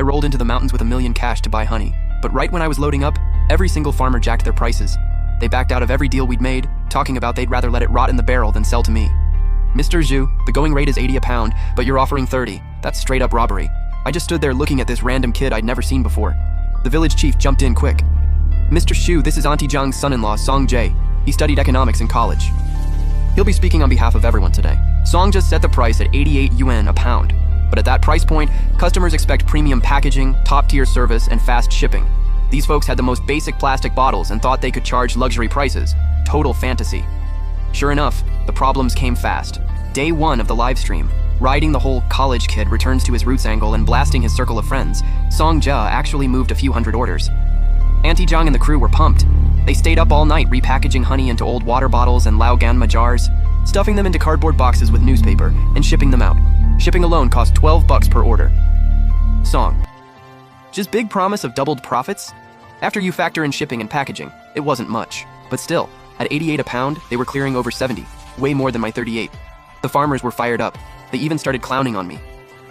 I rolled into the mountains with $1 million cash to buy honey. But right when I was loading up, every single farmer jacked their prices. They backed out of every deal we'd made, talking about they'd rather let it rot in the barrel than sell to me. Mr. Zhu, the going rate is 80 a pound, but you're offering 30. That's straight up robbery. I just stood there looking at this random kid I'd never seen before. The village chief jumped in quick. Mr. Xu, this is Auntie Zhang's son-in-law, Song Jie. He studied economics in college. He'll be speaking on behalf of everyone today. Song just set the price at 88 yuan a pound. But at that price point, customers expect premium packaging, top-tier service, and fast shipping. These folks had the most basic plastic bottles and thought they could charge luxury prices. Total fantasy. Sure enough, the problems came fast. Day 1 of the live stream, riding the whole college kid returns to his roots angle and blasting his circle of friends, Song Jia actually moved a few hundred orders. Auntie Zhang and the crew were pumped. They stayed up all night repackaging honey into old water bottles and Lao Ganma jars, stuffing them into cardboard boxes with newspaper, and shipping them out. Shipping alone cost $12 per order. Song. Just big promise of doubled profits? After you factor in shipping and packaging, it wasn't much. But still, at 88 a pound, they were clearing over 70, way more than my 38. The farmers were fired up. They even started clowning on me.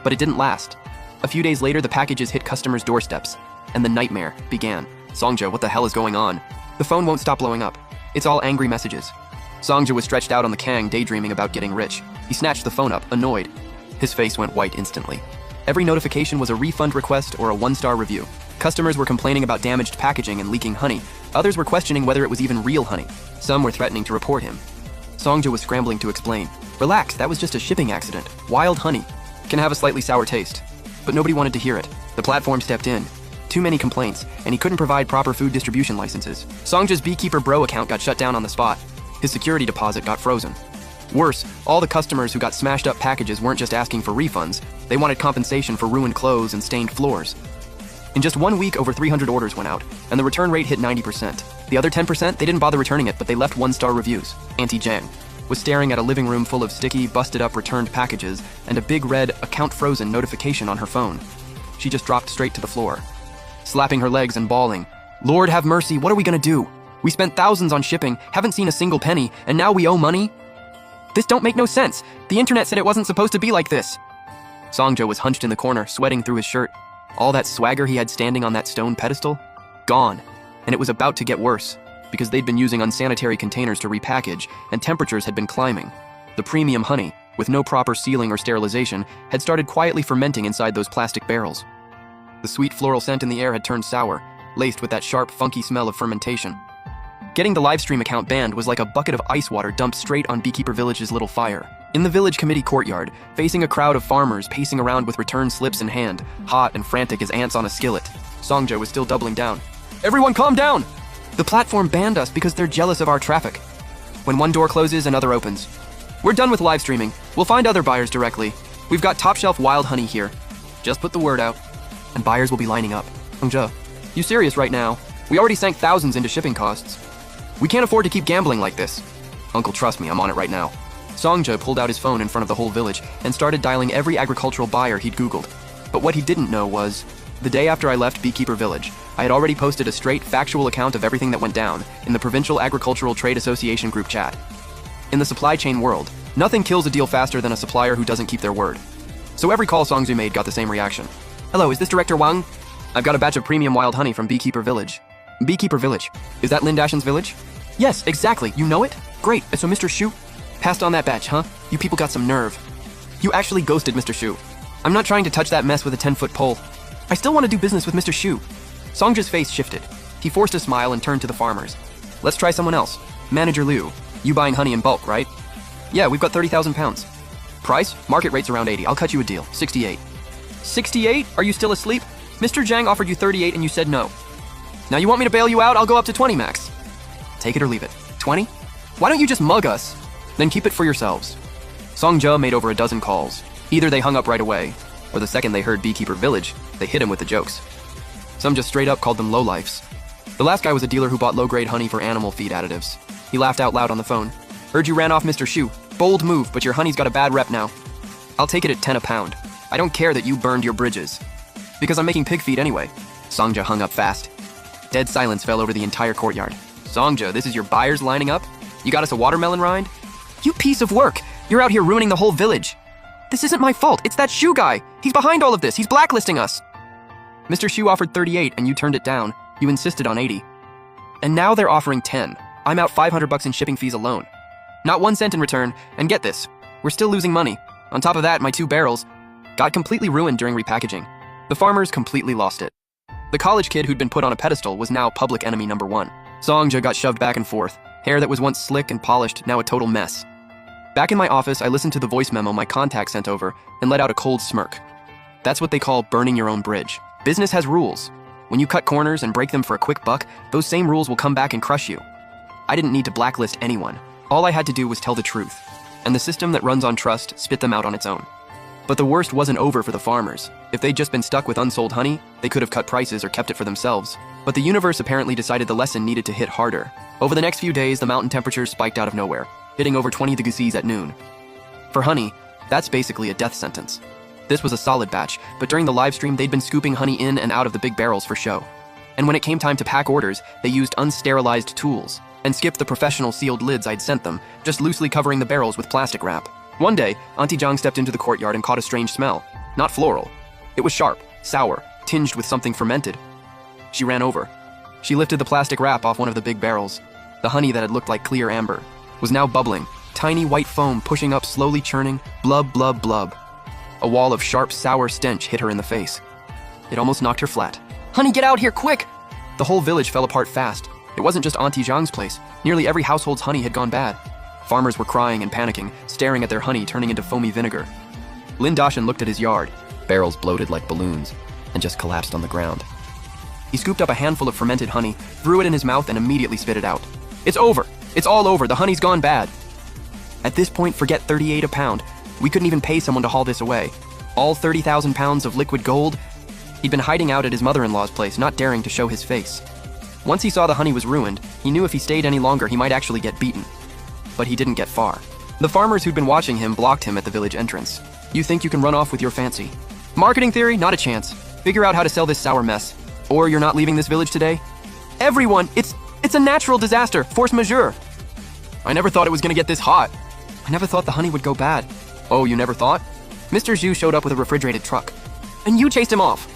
But it didn't last. A few days later, the packages hit customers' doorsteps, and the nightmare began. Songjia, what the hell is going on? The phone won't stop blowing up. It's all angry messages. Songjia was stretched out on the kang, daydreaming about getting rich. He snatched the phone up, annoyed. His face went white instantly. Every notification was a refund request or a 1-star review. Customers were complaining about damaged packaging and leaking honey. Others were questioning whether it was even real honey. Some were threatening to report him. Songjia was scrambling to explain. Relax, that was just a shipping accident. Wild honey. Can have a slightly sour taste. But nobody wanted to hear it. The platform stepped in. Too many complaints, and he couldn't provide proper food distribution licenses. Songjia's Beekeeper Bro account got shut down on the spot. His security deposit got frozen. Worse, all the customers who got smashed up packages weren't just asking for refunds, they wanted compensation for ruined clothes and stained floors. In just 1 week, over 300 orders went out, and the return rate hit 90%. The other 10%, they didn't bother returning it, but they left 1-star reviews. Auntie Zhang was staring at a living room full of sticky, busted-up returned packages and a big red account frozen notification on her phone. She just dropped straight to the floor, slapping her legs and bawling. Lord have mercy, what are we gonna do? We spent thousands on shipping, haven't seen a single penny, and now we owe money? This don't make no sense. The internet said it wasn't supposed to be like this. Songjia was hunched in the corner, sweating through his shirt. All that swagger he had standing on that stone pedestal? Gone. And it was about to get worse, because they'd been using unsanitary containers to repackage, and temperatures had been climbing. The premium honey, with no proper sealing or sterilization, had started quietly fermenting inside those plastic barrels. The sweet floral scent in the air had turned sour, laced with that sharp, funky smell of fermentation. Getting the livestream account banned was like a bucket of ice water dumped straight on Beekeeper Village's little fire. In the village committee courtyard, facing a crowd of farmers pacing around with return slips in hand, hot and frantic as ants on a skillet, Songjia was still doubling down. Everyone calm down! The platform banned us because they're jealous of our traffic. When one door closes, another opens. We're done with live streaming. We'll find other buyers directly. We've got top-shelf wild honey here. Just put the word out, and buyers will be lining up. Songjia, you serious right now? We already sank thousands into shipping costs. We can't afford to keep gambling like this. Uncle, trust me, I'm on it right now. Songjia pulled out his phone in front of the whole village and started dialing every agricultural buyer he'd Googled. But what he didn't know was, the day after I left Beekeeper Village, I had already posted a straight, factual account of everything that went down in the Provincial Agricultural Trade Association group chat. In the supply chain world, nothing kills a deal faster than a supplier who doesn't keep their word. So every call Songjia made got the same reaction. Hello, is this Director Wang? I've got a batch of premium wild honey from Beekeeper Village. Beekeeper Village. Is that Lin Dashen's village? Yes, exactly. You know it? Great. So Mr. Xu passed on that batch, huh? You people got some nerve. You actually ghosted Mr. Xu. I'm not trying to touch that mess with a 10-foot pole. I still want to do business with Mr. Xu. Songjia's face shifted. He forced a smile and turned to the farmers. Let's try someone else. Manager Liu. You buying honey in bulk, right? Yeah, we've got 30,000 pounds. Price? Market rate's around 80. I'll cut you a deal. 68. 68? Are you still asleep? Mr. Zhang offered you 38 and you said no. Now you want me to bail you out? I'll go up to 20 max. Take it or leave it. 20? Why don't you just mug us? Then keep it for yourselves. Songjia made over a dozen calls. Either they hung up right away, or the second they heard Beekeeper Village, they hit him with the jokes. Some just straight up called them lowlifes. The last guy was a dealer who bought low-grade honey for animal feed additives. He laughed out loud on the phone. Heard you ran off Mr. Xu. Bold move, but your honey's got a bad rep now. I'll take it at 10 a pound. I don't care that you burned your bridges. Because I'm making pig feed anyway. Songjia hung up fast. Dead silence fell over the entire courtyard. Songjia, this is your buyers lining up? You got us a watermelon rind? You piece of work! You're out here ruining the whole village. This isn't my fault, it's that Xu guy! He's behind all of this, he's blacklisting us! Mr. Xu offered 38 and you turned it down. You insisted on 80. And now they're offering 10. I'm out $500 in shipping fees alone. Not 1 cent in return, and get this, we're still losing money. On top of that, my 2 barrels got completely ruined during repackaging. The farmers completely lost it. The college kid who'd been put on a pedestal was now public enemy number 1. Songjia got shoved back and forth, hair that was once slick and polished, now a total mess. Back in my office, I listened to the voice memo my contact sent over and let out a cold smirk. That's what they call burning your own bridge. Business has rules. When you cut corners and break them for a quick buck, those same rules will come back and crush you. I didn't need to blacklist anyone. All I had to do was tell the truth, and the system that runs on trust spit them out on its own. But the worst wasn't over for the farmers. If they'd just been stuck with unsold honey, they could have cut prices or kept it for themselves. But the universe apparently decided the lesson needed to hit harder. Over the next few days, the mountain temperatures spiked out of nowhere, hitting over 20 degrees at noon. For honey, that's basically a death sentence. This was a solid batch, but during the live stream, they'd been scooping honey in and out of the big barrels for show. And when it came time to pack orders, they used unsterilized tools and skipped the professional sealed lids I'd sent them, just loosely covering the barrels with plastic wrap. One day, Auntie Zhang stepped into the courtyard and caught a strange smell. Not floral. It was sharp, sour, tinged with something fermented. She ran over. She lifted the plastic wrap off one of the big barrels. The honey that had looked like clear amber was now bubbling, tiny white foam pushing up, slowly churning, blub, blub, blub. A wall of sharp, sour stench hit her in the face. It almost knocked her flat. "Honey, get out here, quick!" The whole village fell apart fast. It wasn't just Auntie Zhang's place. Nearly every household's honey had gone bad. Farmers were crying and panicking, staring at their honey turning into foamy vinegar. Lin Dashan looked at his yard. Barrels bloated like balloons and just collapsed on the ground. He scooped up a handful of fermented honey, threw it in his mouth, and immediately spit it out. "It's over. It's all over. The honey's gone bad." At this point, forget 38 a pound. We couldn't even pay someone to haul this away. All 30,000 pounds of liquid gold? He'd been hiding out at his mother-in-law's place, not daring to show his face. Once he saw the honey was ruined, he knew if he stayed any longer, he might actually get beaten. But he didn't get far. The farmers who'd been watching him blocked him at the village entrance. "You think you can run off with your fancy marketing theory? Not a chance. Figure out how to sell this sour mess. Or you're not leaving this village today." "Everyone, it's a natural disaster, force majeure." "I never thought it was gonna get this hot." "I never thought the honey would go bad." "Oh, you never thought?" Mr. Zhu showed up with a refrigerated truck. "And you chased him off.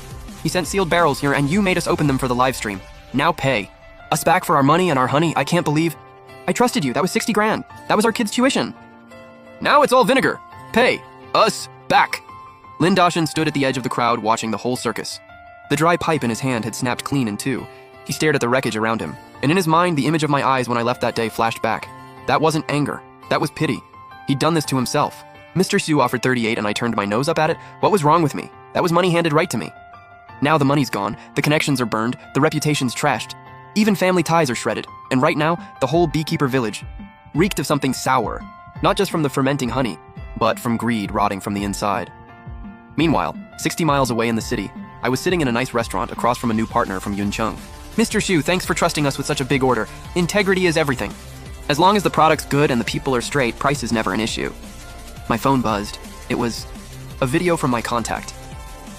He sent sealed barrels here and you made us open them for the live stream. Now pay. Us back for our money and our honey, I can't believe. I trusted you, that was 60 grand. That was our kids' tuition. Now it's all vinegar. Pay. Us back." Lin Dashan stood at the edge of the crowd watching the whole circus. The dry pipe in his hand had snapped clean in two. He stared at the wreckage around him, and in his mind the image of my eyes when I left that day flashed back. That wasn't anger, that was pity. He'd done this to himself. Mr. Xu offered 38 and I turned my nose up at it. What was wrong with me? That was money handed right to me. Now the money's gone, the connections are burned, the reputation's trashed. Even family ties are shredded, and right now, the whole beekeeper village reeked of something sour. Not just from the fermenting honey, but from greed rotting from the inside. Meanwhile, 60 miles away in the city, I was sitting in a nice restaurant across from a new partner from Yuncheng. "Mr. Xu, thanks for trusting us with such a big order. Integrity is everything. As long as the product's good and the people are straight, price is never an issue." My phone buzzed. It was a video from my contact.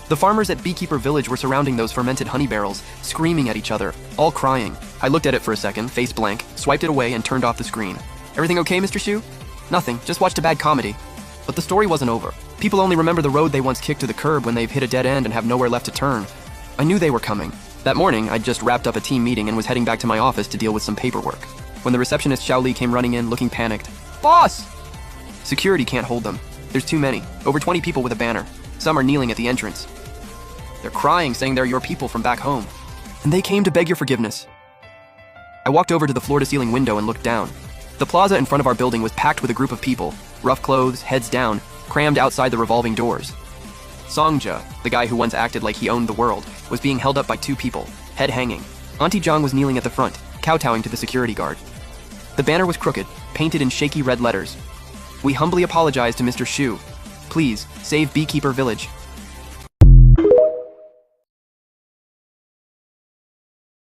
The farmers at Beekeeper Village were surrounding those fermented honey barrels, screaming at each other, all crying. I looked at it for a second, face blank, swiped it away, and turned off the screen. "Everything okay, Mr. Xu?" "Nothing, just watched a bad comedy." But the story wasn't over. People only remember the road they once kicked to the curb when they've hit a dead end and have nowhere left to turn. I knew they were coming. That morning, I'd just wrapped up a team meeting and was heading back to my office to deal with some paperwork, when the receptionist Xiao Li came running in, looking panicked. "Boss!" Security can't hold them. There's too many. Over 20 people with a banner. Some are kneeling at the entrance. They're crying, saying they're your people from back home. And they came to beg your forgiveness. I walked over to the floor-to-ceiling window and looked down. The plaza in front of our building was packed with a group of people, rough clothes, heads down, crammed outside the revolving doors. Songjia, the guy who once acted like he owned the world, was being held up by two people, head hanging. Auntie Zhang was kneeling at the front, kowtowing to the security guard. The banner was crooked, painted in shaky red letters. "We humbly apologize to Mr. Xu. Please, save Beekeeper Village."